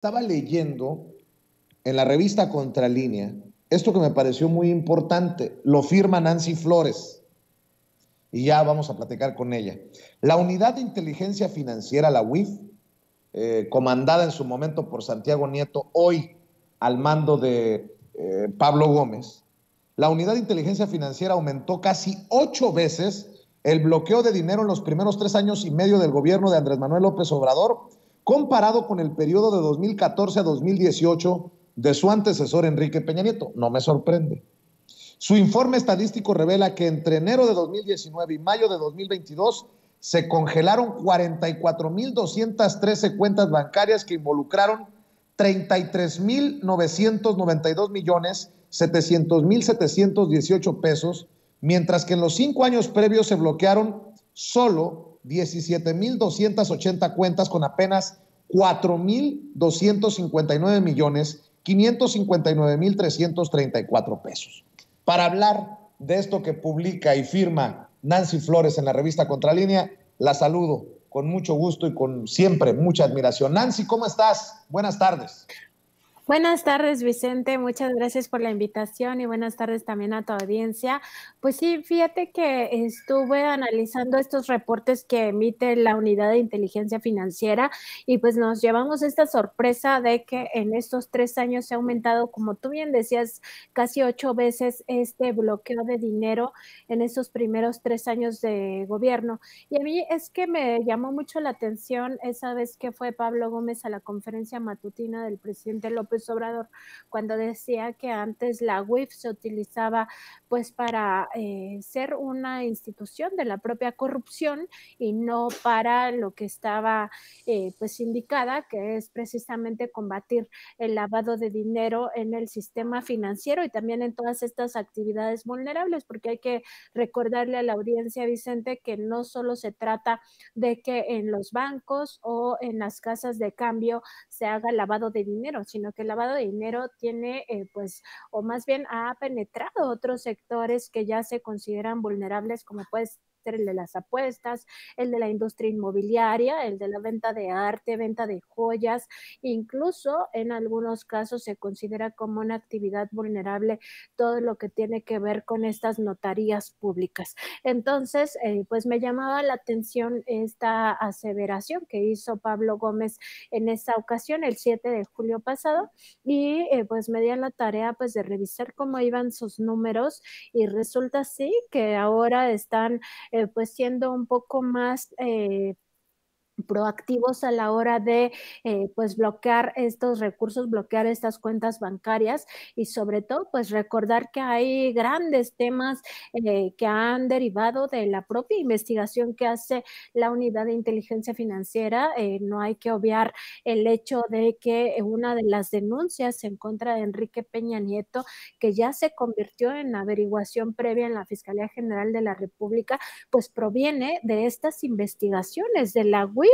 Estaba leyendo en la revista Contralínea esto que me pareció muy importante. Lo firma Nancy Flores y ya vamos a platicar con ella. La Unidad de Inteligencia Financiera, la UIF, comandada en su momento por Santiago Nieto, hoy al mando de Pablo Gómez, la Unidad de Inteligencia Financiera aumentó casi 8 veces el bloqueo de dinero en los primeros 3 años y medio del gobierno de Andrés Manuel López Obrador, comparado con el periodo de 2014 a 2018 de su antecesor Enrique Peña Nieto. No me sorprende. Su informe estadístico revela que entre enero de 2019 y mayo de 2022 se congelaron 44,213 cuentas bancarias que involucraron 33,992,700,718 pesos, mientras que en los 5 años previos se bloquearon solo 17,280 cuentas con apenas 4,259,559,334 pesos. Para hablar de esto que publica y firma Nancy Flores en la revista Contralínea, la saludo con mucho gusto y con siempre mucha admiración. Nancy, ¿cómo estás? Buenas tardes. Buenas tardes, Vicente. Muchas gracias por la invitación y buenas tardes también a tu audiencia. Pues sí, fíjate que estuve analizando estos reportes que emite la Unidad de Inteligencia Financiera y pues nos llevamos esta sorpresa de que en estos 3 años se ha aumentado, como tú bien decías, casi 8 veces este bloqueo de dinero en esos primeros 3 años de gobierno. Y a mí es que me llamó mucho la atención esa vez que fue Pablo Gómez a la conferencia matutina del presidente López Obrador, cuando decía que antes la UIF se utilizaba pues para ser una institución de la propia corrupción y no para lo que estaba pues indicada, que es precisamente combatir el lavado de dinero en el sistema financiero y también en todas estas actividades vulnerables, porque hay que recordarle a la audiencia, Vicente, que no solo se trata de que en los bancos o en las casas de cambio se haga lavado de dinero, sino que el lavado de dinero tiene, pues, o más bien ha penetrado otros sectores que ya se consideran vulnerables, como puede ser el de las apuestas, el de la industria inmobiliaria, el de la venta de arte, venta de joyas, incluso en algunos casos se considera como una actividad vulnerable todo lo que tiene que ver con estas notarías públicas. Entonces, pues me llamaba la atención esta aseveración que hizo Pablo Gómez en esa ocasión, el 7 de julio pasado, y pues me di a la tarea pues de revisar cómo iban sus números y resulta sí que ahora están pues siendo un poco más proactivos a la hora de pues bloquear estos recursos, bloquear estas cuentas bancarias y sobre todo pues recordar que hay grandes temas que han derivado de la propia investigación que hace la Unidad de Inteligencia Financiera. No hay que obviar el hecho de que una de las denuncias en contra de Enrique Peña Nieto, que ya se convirtió en averiguación previa en la Fiscalía General de la República, pues proviene de estas investigaciones de la UIF,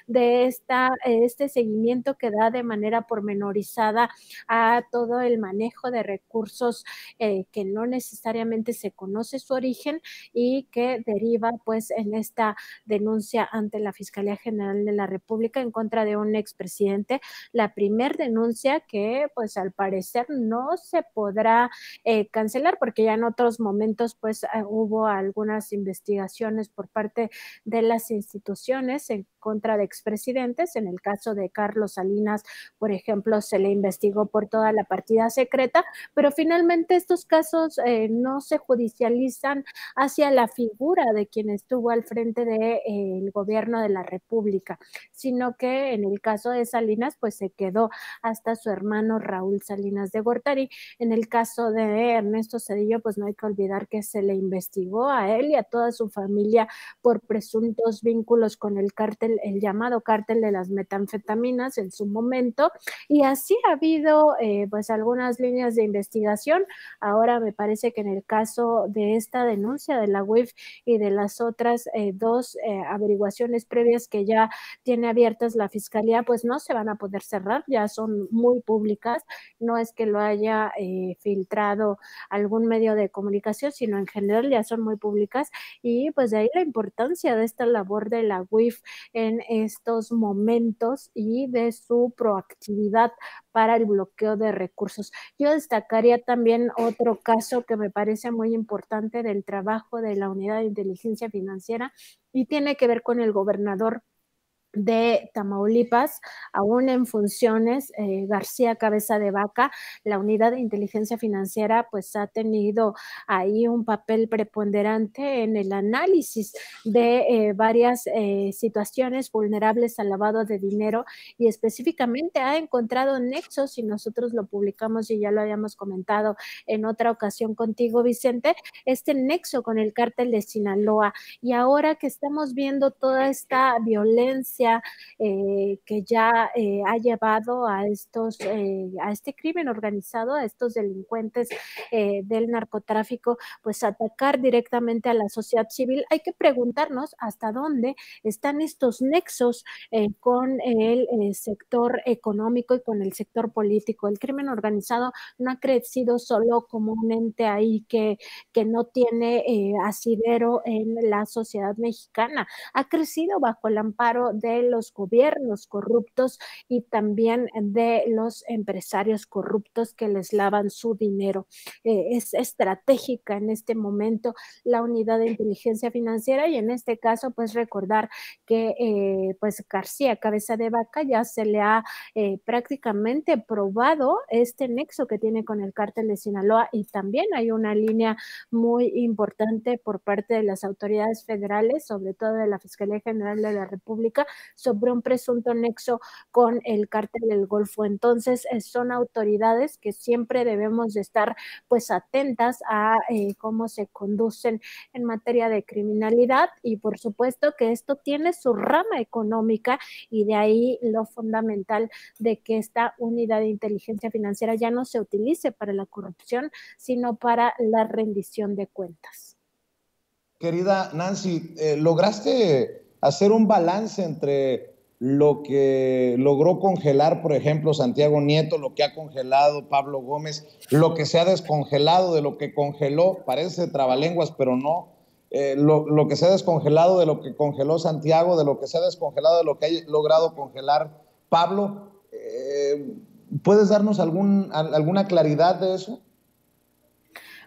de este seguimiento que da de manera pormenorizada a todo el manejo de recursos que no necesariamente se conoce su origen y que deriva pues en esta denuncia ante la Fiscalía General de la República en contra de un expresidente, la primer denuncia que pues al parecer no se podrá cancelar porque ya en otros momentos pues hubo algunas investigaciones por parte de las instituciones en contra de expresidentes. En el caso de Carlos Salinas, por ejemplo, se le investigó por toda la partida secreta, pero finalmente estos casos no se judicializan hacia la figura de quien estuvo al frente del gobierno de la República, sino que en el caso de Salinas, pues se quedó hasta su hermano Raúl Salinas de Gortari. En el caso de Ernesto Zedillo, pues no hay que olvidar que se le investigó a él y a toda su familia por presuntos vínculos con el cártel, el llamado cártel de las metanfetaminas en su momento, y así ha habido pues algunas líneas de investigación. Ahora me parece que en el caso de esta denuncia de la UIF y de las otras dos averiguaciones previas que ya tiene abiertas la Fiscalía, pues no se van a poder cerrar, ya son muy públicas, no es que lo haya filtrado algún medio de comunicación, sino en general ya son muy públicas y pues de ahí la importancia de esta labor de la UIF en estos momentos y de su proactividad para el bloqueo de recursos. Yo destacaría también otro caso que me parece muy importante del trabajo de la Unidad de Inteligencia Financiera y tiene que ver con el gobernador de Tamaulipas, aún en funciones, García Cabeza de Vaca. La Unidad de Inteligencia Financiera pues ha tenido ahí un papel preponderante en el análisis de varias situaciones vulnerables al lavado de dinero y específicamente ha encontrado nexos, y nosotros lo publicamos y ya lo habíamos comentado en otra ocasión contigo, Vicente, este nexo con el cártel de Sinaloa. Y ahora que estamos viendo toda esta violencia que ya ha llevado a a este crimen organizado, a estos delincuentes del narcotráfico, pues atacar directamente a la sociedad civil, hay que preguntarnos hasta dónde están estos nexos con el sector económico y con el sector político. El crimen organizado no ha crecido solo como un ente ahí que no tiene asidero en la sociedad mexicana, ha crecido bajo el amparo de los gobiernos corruptos y también de los empresarios corruptos que les lavan su dinero. Es estratégica en este momento la Unidad de Inteligencia Financiera y en este caso pues recordar que pues García Cabeza de Vaca ya se le ha prácticamente probado este nexo que tiene con el cártel de Sinaloa y también hay una línea muy importante por parte de las autoridades federales, sobre todo de la Fiscalía General de la República, sobre un presunto nexo con el cártel del Golfo. Entonces, son autoridades que siempre debemos de estar pues atentas a cómo se conducen en materia de criminalidad y por supuesto que esto tiene su rama económica y de ahí lo fundamental de que esta unidad de inteligencia financiera ya no se utilice para la corrupción, sino para la rendición de cuentas. Querida Nancy, ¿lograste hacer un balance entre lo que logró congelar, por ejemplo, Santiago Nieto, lo que ha congelado Pablo Gómez, lo que se ha descongelado de lo que congeló, parece trabalenguas, pero no, lo que se ha descongelado de lo que congeló Santiago, de lo que se ha descongelado de lo que ha logrado congelar Pablo? ¿Puedes darnos alguna claridad de eso?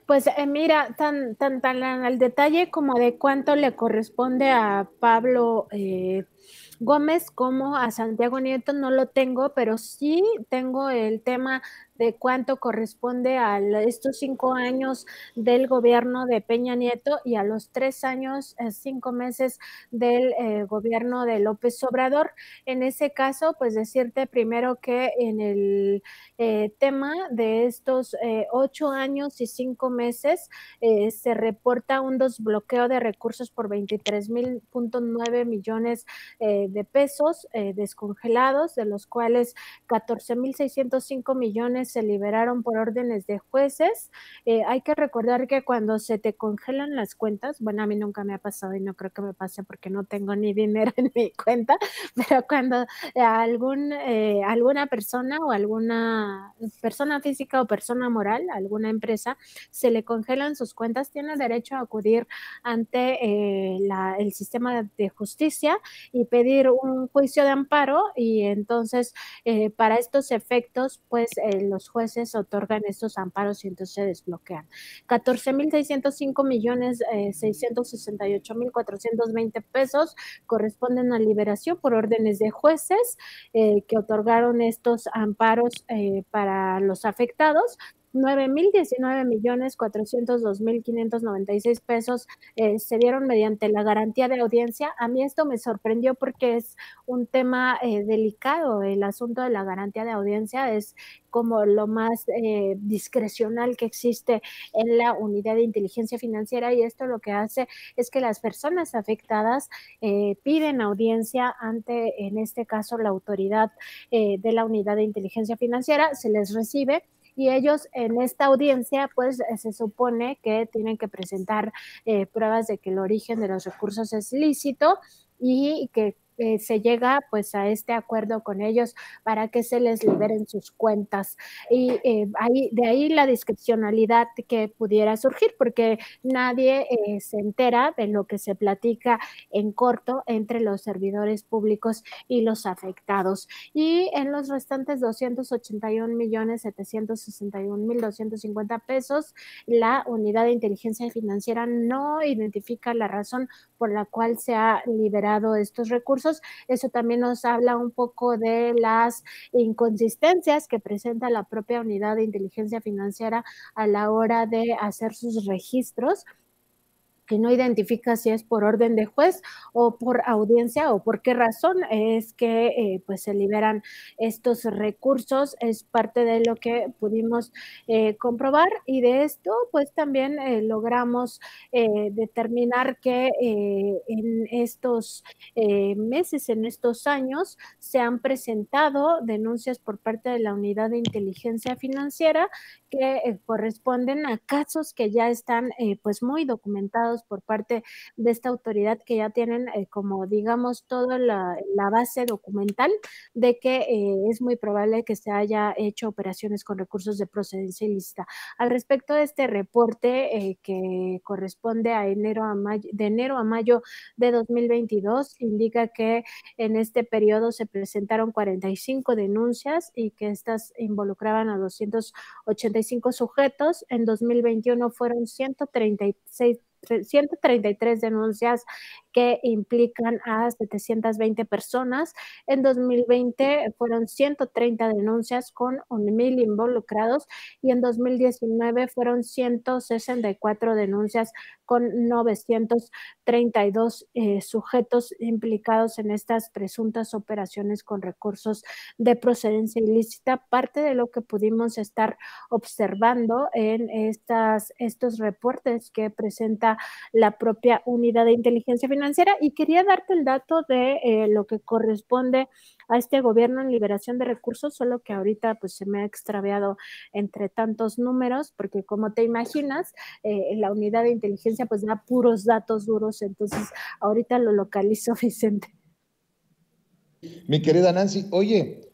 Pues mira, tan al detalle como de cuánto le corresponde a Pablo Gómez como a Santiago Nieto no lo tengo, pero sí tengo el tema de cuánto corresponde a estos 5 años del gobierno de Peña Nieto y a los 3 años, 5 meses del gobierno de López Obrador. En ese caso, pues decirte primero que en el tema de estos 8 años y 5 meses se reporta un desbloqueo de recursos por 23.9 millones de pesos descongelados, de los cuales 14.605 millones se liberaron por órdenes de jueces. Hay que recordar que cuando se te congelan las cuentas, bueno, a mí nunca me ha pasado y no creo que me pase porque no tengo ni dinero en mi cuenta, pero cuando alguna persona o alguna persona física o persona moral, alguna empresa, se le congelan sus cuentas, tiene derecho a acudir ante el sistema de justicia y pedir un juicio de amparo y entonces para estos efectos pues los jueces otorgan estos amparos y entonces se desbloquean. 14.605 millones 668.420 pesos corresponden a liberación por órdenes de jueces que otorgaron estos amparos para los afectados. 9.019.402.596 pesos se dieron mediante la garantía de audiencia. A mí esto me sorprendió porque es un tema delicado. El asunto de la garantía de audiencia es como lo más discrecional que existe en la unidad de inteligencia financiera y esto lo que hace es que las personas afectadas piden audiencia ante, en este caso, la autoridad de la unidad de inteligencia financiera, se les recibe y ellos en esta audiencia pues se supone que tienen que presentar pruebas de que el origen de los recursos es lícito y que se llega pues a este acuerdo con ellos para que se les liberen sus cuentas. Y de ahí la discrecionalidad que pudiera surgir, porque nadie se entera de lo que se platica en corto entre los servidores públicos y los afectados. Y en los restantes 281.761.250 pesos, la unidad de inteligencia financiera no identifica la razón por la cual se ha liberado estos recursos. Eso también nos habla un poco de las inconsistencias que presenta la propia unidad de inteligencia financiera a la hora de hacer sus registros, que no identifica si es por orden de juez o por audiencia o por qué razón es que pues se liberan estos recursos. Es parte de lo que pudimos comprobar, y de esto pues también logramos determinar que en estos meses, en estos años, se han presentado denuncias por parte de la unidad de inteligencia financiera que corresponden a casos que ya están pues muy documentados por parte de esta autoridad, que ya tienen como digamos toda la base documental de que es muy probable que se haya hecho operaciones con recursos de procedencia ilícita. Al respecto de este reporte que corresponde a de enero a mayo de 2022, indica que en este periodo se presentaron 45 denuncias y que estas involucraban a 285 sujetos. En 2021 fueron 133 denuncias que implican a 720 personas. En 2020 fueron 130 denuncias con 1,000 involucrados, y en 2019 fueron 164 denuncias con 932 sujetos implicados en estas presuntas operaciones con recursos de procedencia ilícita. Parte de lo que pudimos estar observando en estos reportes que presenta la propia unidad de inteligencia financiera. Y quería darte el dato de lo que corresponde a este gobierno en liberación de recursos, solo que ahorita pues se me ha extraviado entre tantos números, porque como te imaginas, la unidad de inteligencia pues da puros datos duros, entonces ahorita lo localizo, Vicente. Mi querida Nancy, oye,